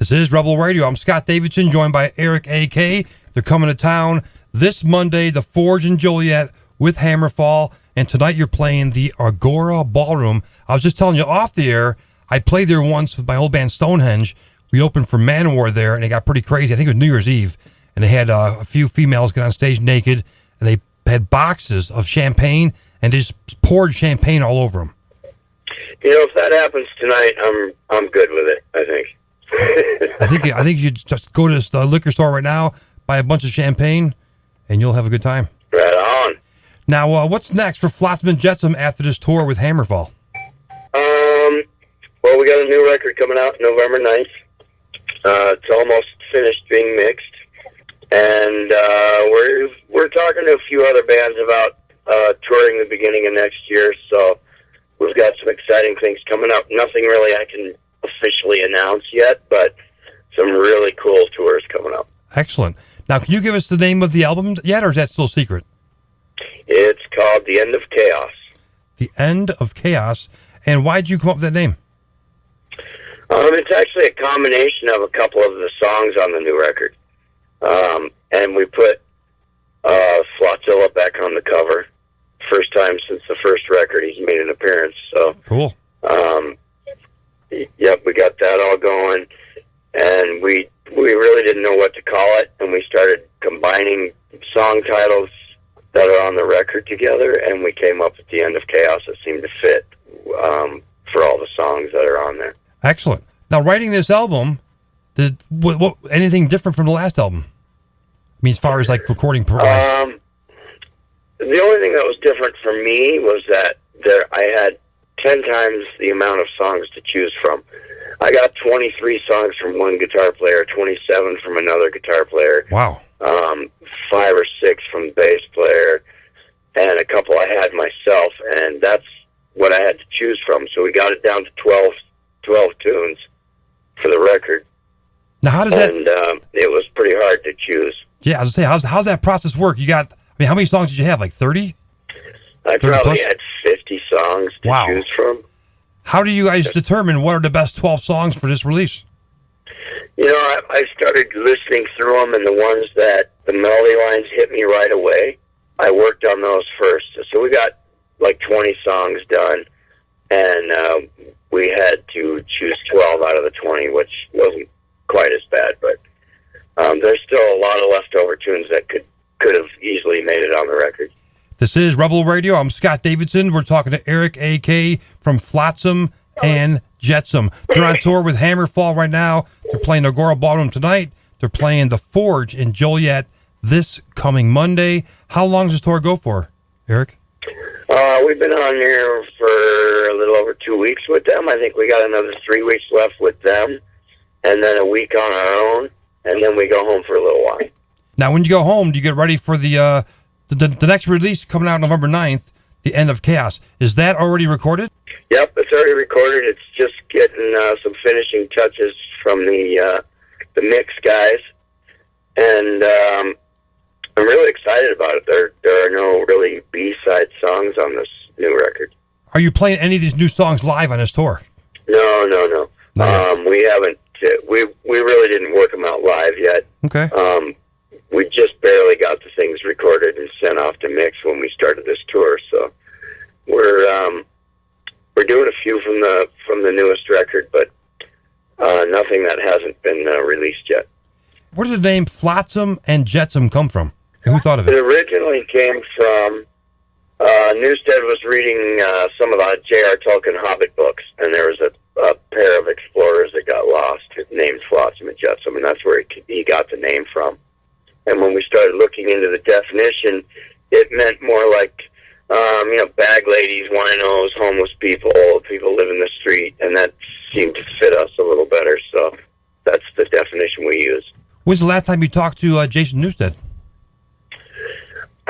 This is Rebel Radio. I'm Scott Davidson, joined by Eric A.K. They're coming to town this Monday, the Forge in Joliet with Hammerfall. And tonight you're playing the Agora Ballroom. I was just telling you off the air, I played there once with my old band Stonehenge. We opened for Manowar there, and it got pretty crazy. I think it was New Year's Eve. And they had a few females get on stage naked, and they had boxes of champagne, and they just poured champagne all over them. You know, if that happens tonight, I'm good with it, I think. I think you just go to the liquor store right now, buy a bunch of champagne, and you'll have a good time. Right on. Now, what's next for Flotsam and Jetsam after this tour with Hammerfall? Well, we got a new record coming out November 9th. It's almost finished being mixed, and we're talking to a few other bands about touring the beginning of next year. So we've got some exciting things coming up. Nothing really I can officially announce yet, but some really cool tours coming up. Excellent. Now, can you give us the name of the album yet, or is that still a secret? It's called The End of Chaos. The End of Chaos. And why did you come up with that name? It's actually a combination of a couple of the songs on the new record. And we put Flotzilla back on the cover. First time since the first record he's made an appearance. So cool. Yep, we got that all going. And we really didn't know what to call it. And we started combining song titles that are on the record together. And we came up with The End of Chaos that seemed to fit for all the songs that are on there. Excellent. Now, writing this album, what anything different from the last album? I mean, as far as like recording per the only thing that was different for me was that I had 10 times the amount of songs to choose from. I got 23 songs from one guitar player, 27 from another guitar player. Wow. 5 or 6 from the bass player, and a couple I had myself, and that's what I had to choose from. So we got it down to 12 tunes for the record. Now, how does and it was pretty hard to choose. Yeah, I was going to say, how's that process work? You got, I mean, how many songs did you have? Like 30? I probably had 50 songs to choose from. How do you guys determine what are the best 12 songs for this release? You know, I started listening through them, and the ones that the melody lines hit me right away, I worked on those first. So we got like 20 songs done, and we had to choose 12 out of the 20, which wasn't quite as bad, but there's still a lot of leftover tunes that could have easily made it on the record. This is Rebel Radio. I'm Scott Davidson. We're talking to Eric A.K. from Flotsam and Jetsam. They're on tour with Hammerfall right now. They're playing Agora Ballroom tonight. They're playing the Forge in Joliet this coming Monday. How long does this tour go for, Eric? We've been on here for a little over 2 weeks with them. I think we got another 3 weeks left with them, and then a week on our own, and then we go home for a little while. Now, when you go home, do you get ready for the next release coming out November 9th, The End of Chaos? Is that already recorded? Yep, it's already recorded. It's just getting some finishing touches from the mix guys, and I'm really excited about it. There are no really B-side songs on this new record. Are you playing any of these new songs live on this tour? No. We haven't. We really didn't work them out live yet. Okay. We just barely got the things recorded and sent off to mix when we started this tour. So we're doing a few from the newest record, but nothing that hasn't been released yet. Where did the name Flotsam and Jetsam come from? Who thought of it? It originally came from Newstead was reading some of the J.R. Tolkien Hobbit books, and there was a pair of explorers that got lost named Flotsam and Jetsam, and that's where he got the name from. And when we started looking into the definition, it meant more like, bag ladies, winos, homeless people living the street, and that seemed to fit us a little better, so that's the definition we use. When's the last time you talked to Jason Newstead?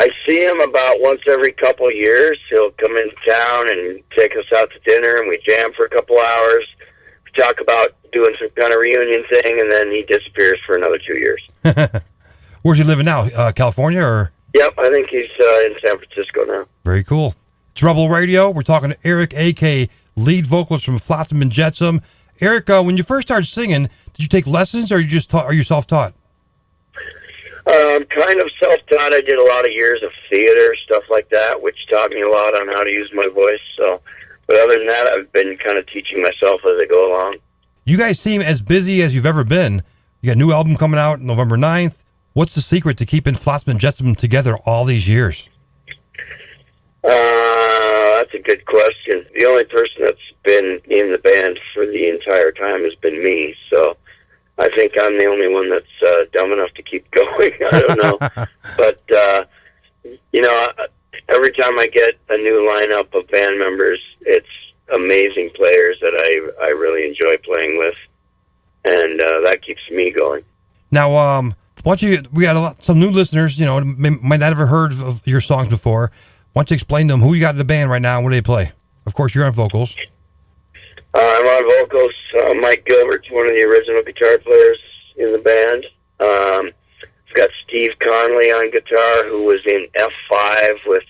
I see him about once every couple of years. He'll come into town and take us out to dinner, and we jam for a couple hours. We talk about doing some kind of reunion thing, and then he disappears for another 2 years. Where's he living now? California, or? Yep, I think he's in San Francisco now. Very cool. It's Rebel Radio. We're talking to Eric A.K., lead vocalist from Flotsam and Jetsam. Eric, when you first started singing, did you take lessons, or are you self-taught? Kind of self-taught. I did a lot of years of theater, stuff like that, which taught me a lot on how to use my voice. So, but other than that, I've been kind of teaching myself as I go along. You guys seem as busy as you've ever been. You got a new album coming out November 9th. What's the secret to keeping Flotsam and Jetsam together all these years? That's a good question. The only person that's been in the band for the entire time has been me. So I think I'm the only one that's dumb enough to keep going. I don't know. But, every time I get a new lineup of band members, it's amazing players that I really enjoy playing with. And that keeps me going. Now, we got some new listeners, might not have heard of your songs before. Why don't you explain to them who you got in the band right now and what do they play? Of course, you're on vocals. I'm on vocals. Mike Gilbert's one of the original guitar players in the band. I've got Steve Conley on guitar, who was in F5 with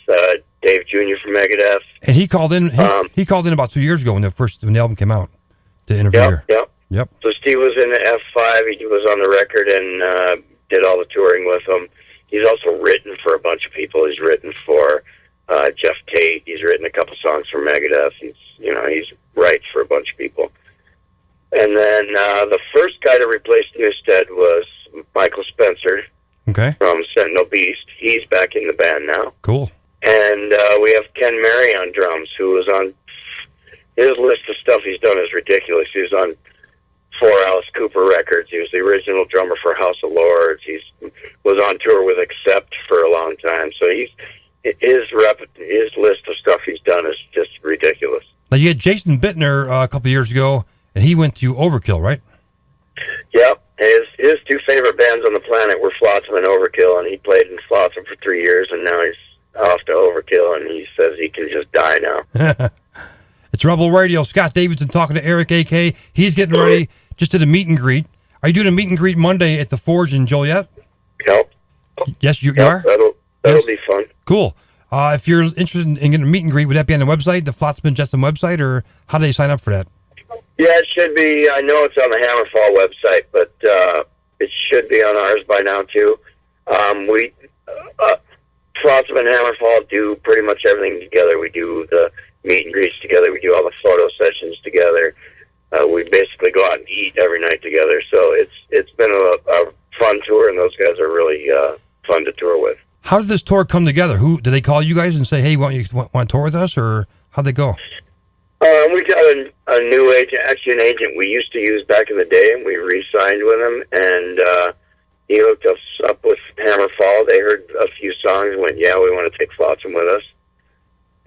Dave Jr. from Megadeth. And he called in. He called in about 2 years ago when the album came out to interview. Yep. So Steve was in the F5. He was on the record and did all the touring with them. He's also written for a bunch of people. He's written for Jeff Tate. He's written a couple songs for Megadeth. He's writes for a bunch of people. And then the first guy to replace Newstead was Michael Spencer. Okay. From Sentinel Beast. He's back in the band now. Cool. And we have Ken Mary on drums, who was on his list of stuff he's done is ridiculous. He was on 4 Alice Cooper records. He was the original drummer for House of Lords. He was on tour with Accept for a long time. So his list of stuff he's done is just ridiculous. Now you had Jason Bittner a couple of years ago, and he went to Overkill, right? Yep. His 2 favorite bands on the planet were Flotsam and Overkill, and he played in Flotsam for 3 years, and now he's off to Overkill, and he says he can just die now. It's Rebel Radio. Scott Davidson talking to Eric A.K. He's getting ready just to the meet and greet. Are you doing a meet and greet Monday at the Forge in Joliet? Yep. Yes, you are? That'll be fun. Cool. If you're interested in getting a meet and greet, would that be on the website, the Flotsam and Jetsam website, or how do they sign up for that? Yeah, it should be. I know it's on the Hammerfall website, but it should be on ours by now, too. Flotsam and Hammerfall do pretty much everything together. We do the meet and greets together. We do all the photo sessions together. We basically go out and eat every night together. So it's been a fun tour, and those guys are really fun to tour with. How did this tour come together? Who did they call you guys and say, "Hey, want to tour with us," or how'd they go? We got a new agent, actually an agent we used to use back in the day, and we re-signed with him, and he hooked us up with Hammerfall. They heard a few songs and went, "Yeah, we want to take Flotsam with us."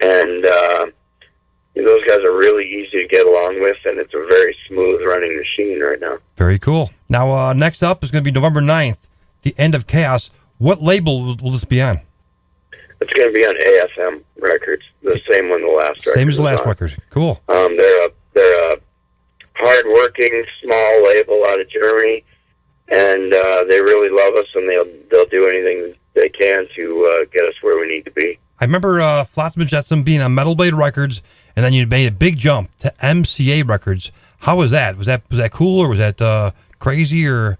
And those guys are really easy to get along with, and it's a very smooth running machine right now. Very cool. Now, next up is going to be November 9th, The End of Chaos. What label will this be on? It's going to be on AFM Records, the same one the last record. Same as the last record. Cool. They're a hard-working, small label out of Germany, and they really love us, and they'll do anything they can to get us where we need to be. I remember Flotsam and Jetsam being on Metal Blade Records, and then you made a big jump to MCA Records. How was that? Was that cool, or was that crazy, or?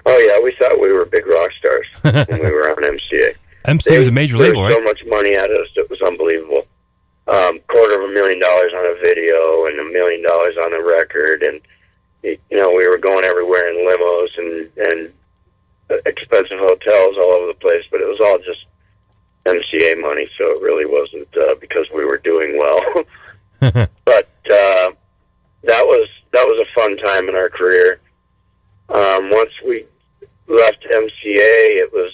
Oh yeah, we thought we were big rock stars when we were on MCA. MCA was a major label, right? So much money at us, it was unbelievable. $250,000 on a video and $1 million on a record, and we were going everywhere in limos and expensive hotels all over the place, but it was all just MCA money, so it really wasn't because we were doing well. But that was a fun time in our career. Once we left MCA, it was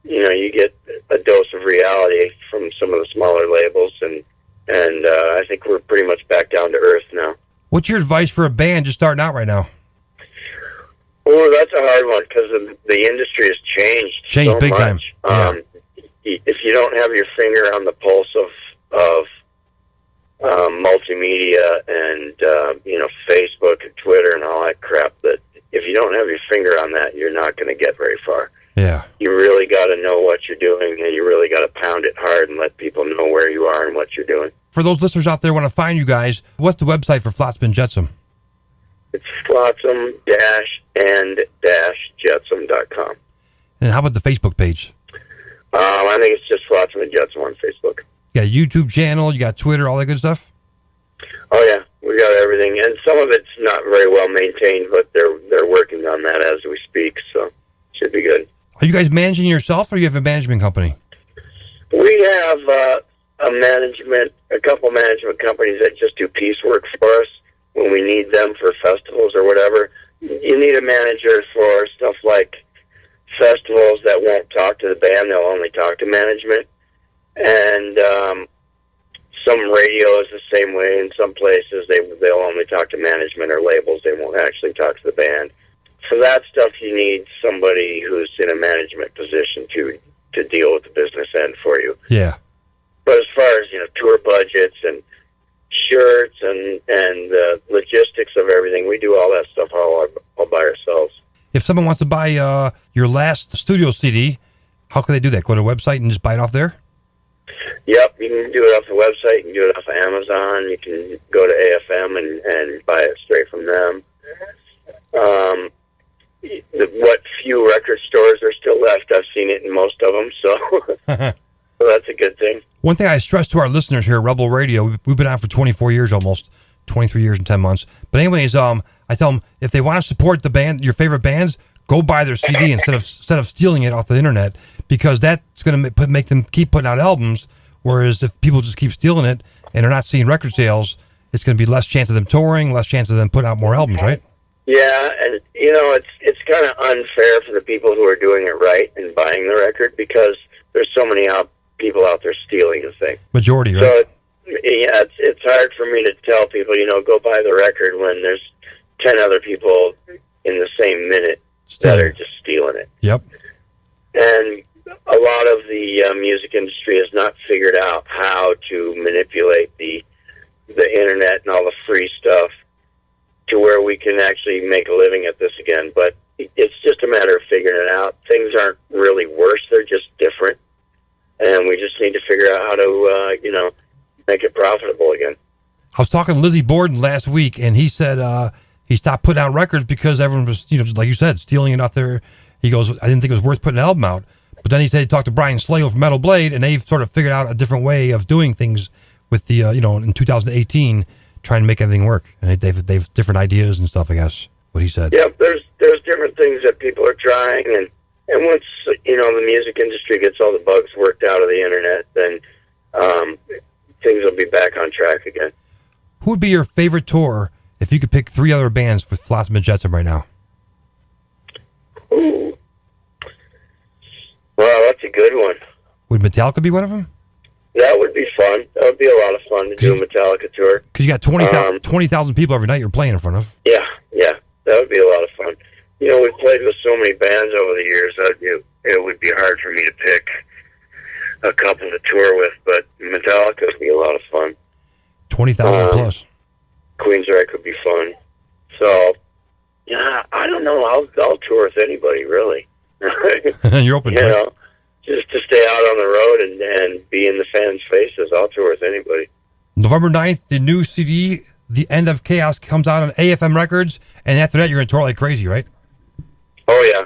you get a dose of reality from some of the smaller labels, and I think we're pretty much back down to earth now. What's your advice for a band just starting out right now? Oh, that's a hard one because the industry has changed so big much. time. Yeah. If you don't have your finger on the pulse of multimedia and Facebook and Twitter and all that crap, that if you don't have your finger on that, you're not going to get very far. Yeah. You really got to know what you're doing, and you really got to pound it hard and let people know where you are and what you're doing. For those listeners out there who want to find you guys, what's the website for Flotsam and Jetsam? It's flotsam-and-jetsam.com. And how about the Facebook page? I think it's just Flotsam and Jetsam on Facebook. You got a YouTube channel, you got Twitter, all that good stuff? Oh, yeah. We got everything. And some of it's not very well maintained, but they're working on that as we speak, so should be good. Are you guys managing yourself, or you have a management company? We have a couple management companies that just do piecework for us when we need them for festivals or whatever. You need a manager for stuff like festivals that won't talk to the band, they'll only talk to management. And some radio is the same way. In some places, they'll only talk to management or labels. They won't actually talk to the band. For that stuff, you need somebody who's in a management position to deal with the business end for you. Yeah. But as far as, tour budgets and shirts and the logistics of everything, we do all that stuff all by ourselves. If someone wants to buy your last studio CD, how can they do that? Go to a website and just buy it off there? Yep, you can do it off the website, you can do it off of Amazon, you can go to AFM and buy it straight from them. What few record stores are still left, I've seen it in most of them, so so that's a good thing. One thing I stress to our listeners here at Rebel Radio, we've been on for 24 years almost, 23 years and 10 months. But anyways, I tell them, if they want to support the band, your favorite bands, go buy their CD instead of stealing it off the internet, because that's going to make them keep putting out albums. Whereas if people just keep stealing it and they're not seeing record sales, it's going to be less chance of them touring, less chance of them putting out more albums, right? Yeah, and it's kind of unfair for the people who are doing it right and buying the record, because there's so many people out there stealing the thing. Majority, right? So it's hard for me to tell people, go buy the record when there's 10 other people in the same minute that are just stealing it. Yep. And a lot of the music industry has not figured out how to manipulate the internet and all the free stuff to where we can actually make a living at this again. But it's just a matter of figuring it out. Things aren't really worse; they're just different, and we just need to figure out how to, make it profitable again. I was talking to Lizzie Borden last week, and he said he stopped putting out records because everyone was, just like you said, stealing it out there. He goes, I didn't think it was worth putting an album out. But then he said he talked to Brian Slagle from Metal Blade, and they've sort of figured out a different way of doing things with the, in 2018, trying to make everything work. And they've different ideas and stuff, I guess, what he said. Yeah, there's different things that people are trying, and once, the music industry gets all the bugs worked out of the internet, then things will be back on track again. Who would be your favorite tour if you could pick 3 other bands with Flotsam and Jetsam right now? Ooh. Well, that's a good one. Would Metallica be one of them? That would be fun. That would be a lot of fun to do a Metallica tour. Because you got 20,000 people every night you're playing in front of. Yeah. That would be a lot of fun. We've played with so many bands over the years that it would be hard for me to pick a couple to tour with, but Metallica would be a lot of fun. 20,000 plus. Queensryche would be fun. So, yeah, I don't know. I'll tour with anybody, really. You're open, right? Just to stay out on the road and be in the fans' faces. I'll tour with anybody. November 9th, the new CD, The End of Chaos, comes out on AFM Records, and after that, you're going to tour like crazy, right? Oh, yeah.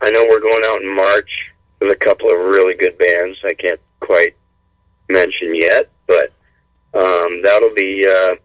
I know we're going out in March with a couple of really good bands I can't quite mention yet, but that'll be a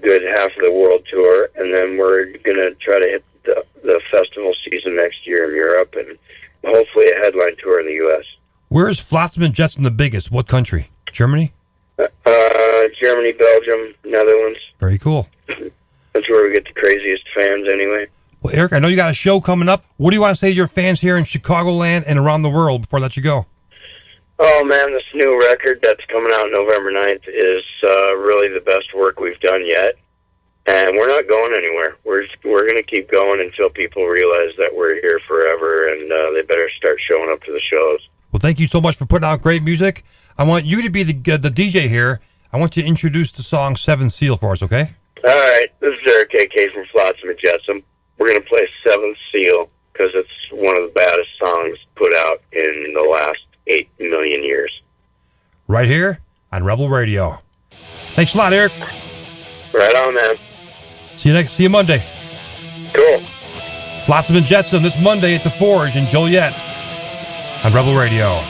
good half of the world tour, and then we're going to try to hit the festival season next year in Europe, and hopefully a headline tour in the U.S. Where is Flotsam and Jetsam the biggest? What country? Germany? Germany, Belgium, Netherlands. Very cool. That's where we get the craziest fans anyway. Well, Eric, I know you got a show coming up. What do you want to say to your fans here in Chicagoland and around the world before I let you go? Oh, man, this new record that's coming out November 9th is really the best work we've done yet. And we're not going anywhere. We're going to keep going until people realize that we're here forever, and they better start showing up to the shows. Well, thank you so much for putting out great music. I want you to be the DJ here. I want you to introduce the song Seventh Seal for us, okay? All right. This is Eric A.K. from Flotsam and Jetsam. We're going to play Seventh Seal because it's one of the baddest songs put out in the last 8 million years. Right here on Rebel Radio. Thanks a lot, Eric. Right on, man. See See you Monday. Cool. Flotsam and Jetsam this Monday at the Forge in Joliet on Rebel Radio.